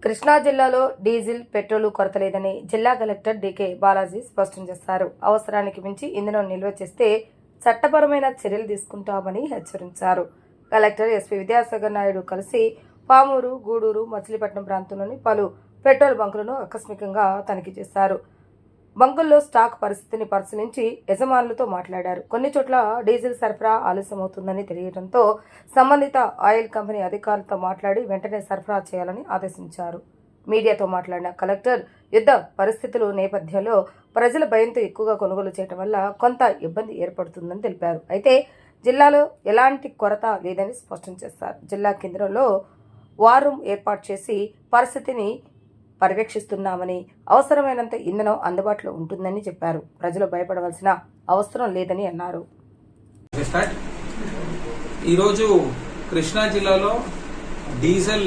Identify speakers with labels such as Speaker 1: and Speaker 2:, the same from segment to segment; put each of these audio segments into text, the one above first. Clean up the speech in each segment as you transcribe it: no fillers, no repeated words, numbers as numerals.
Speaker 1: కృష్ణా జిల్లాలో diesel, petrol కొరత లేదని జిల్లా కలెక్టర్ డికే బాలాజీ స్పష్టం చేశారు. అవసరానికి మించి ఇంధనం నిల్వ చేస్తే చట్టపరమైన చర్యలు తీసుకుంటామని హెచ్చరించారు. కలెక్టర్ ఎస్పీ విద్యాసాగర్ నాయుడు కలిసి పామూరు, గూడూరు, మచిలీపట్నం ప్రాంతంలోని పలు పెట్రోల్ బంకులను ఆకస్మికంగా తనిఖీ చేశారు. బంకుల్లో స్టాక్ పరిస్థితిని పరిశీలించి యజమానులతో మాట్లాడారు. కొన్ని చోట్ల డీజిల్ సరఫరా ఆలస్యమవుతుందని తెలియడంతో సంబంధిత ఆయిల్ కంపెనీ అధికారులతో మాట్లాడి వెంటనే సరఫరా చేయాలని ఆదేశించారు. మీడియాతో మాట్లాడిన కలెక్టర్ యుద్ధ పరిస్థితుల నేపథ్యంలో ప్రజల భయంతో ఎక్కువగా కొనుగోలు చేయడం వల్ల కొంత ఇబ్బంది ఏర్పడుతుందని తెలిపారు. అయితే జిల్లాలో ఎలాంటి కొరత లేదని స్పష్టం చేశారు. జిల్లా కేంద్రంలో వార్ రూమ్ ఏర్పాటు చేసి పరిస్థితిని పర్యవేక్షిస్తున్నామని, అవసరమైనంత ఇంధనం అందుబాటులో ఉంటుందని చెప్పారు. ప్రజలు భయపడవలసిన అవసరం లేదని అన్నారు.
Speaker 2: ఈరోజు కృష్ణా జిల్లాలో డీజిల్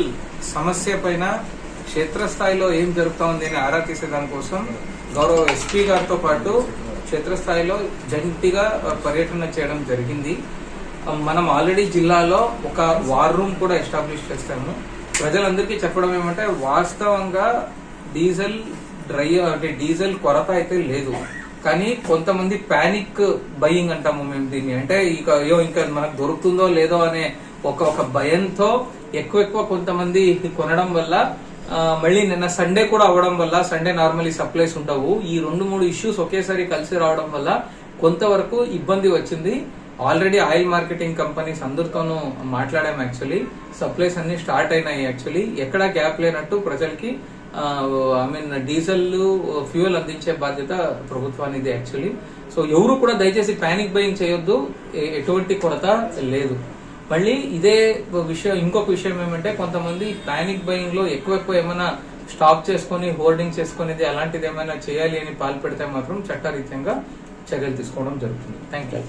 Speaker 2: సమస్య పైన క్షేత్రస్థాయిలో ఏం జరుగుతోంది అని ఆరా తీసే దానికోసం గౌరవ ఎస్పీ గారితో పాటు క్షేత్రస్థాయిలో జంటిగా పర్యటన చేయడం జరిగింది. మనం ఆల్రెడీ జిల్లాలో ఒక వార్ రూమ్ కూడా ఎస్టాబ్లిష్ చేస్తాము. ప్రజలందరికీ చెప్పడం ఏమంటే, వాస్తవంగా డీజిల్ కొరత అయితే లేదు, కానీ కొంతమంది ప్యానిక్ బయింగ్ అంటాము మేము దీన్ని. అంటే ఇంకా మనకు దొరుకుతుందో లేదో అనే ఒక భయంతో ఎక్కువ కొంతమంది కొనడం వల్ల, మళ్ళీ నిన్న సండే కూడా అవడం వల్ల, సండే నార్మల్లీ సప్లైస్ ఉండవు, ఈ 2-3 ఇష్యూస్ ఒకేసారి కలిసి రావడం వల్ల కొంతవరకు ఇబ్బంది వచ్చింది. ఆల్రెడీ ఆయిల్ మార్కెటింగ్ కంపెనీస్ అందరితోనూ మాట్లాడాము. యాక్చువల్లీ సప్లైస్ అన్ని స్టార్ట్ అయినాయి. యాక్చువల్లీ ఎక్కడా గ్యాప్ లేనట్టు ప్రజలకి డీజిల్, ఫ్యూయల్ అందించే బాధ్యత ప్రభుత్వానిది యాక్చువల్లీ. సో ఎవరు కూడా దయచేసి ప్యానిక్ బయింగ్ చేయొద్దు, ఎటువంటి కొరత లేదు. మళ్ళీ ఇదే విషయం, ఇంకొక విషయం ఏమంటే, కొంతమంది ప్యానిక్ బయింగ్ లో ఎక్కువ ఏమైనా స్టాక్ చేసుకుని హోర్డింగ్ చేసుకునేది అలాంటిది ఏమైనా చేయాలి అని పాల్పడితే మాత్రం చట్టరీత్యంగా చర్యలు తీసుకోవడం జరుగుతుంది. Thank you.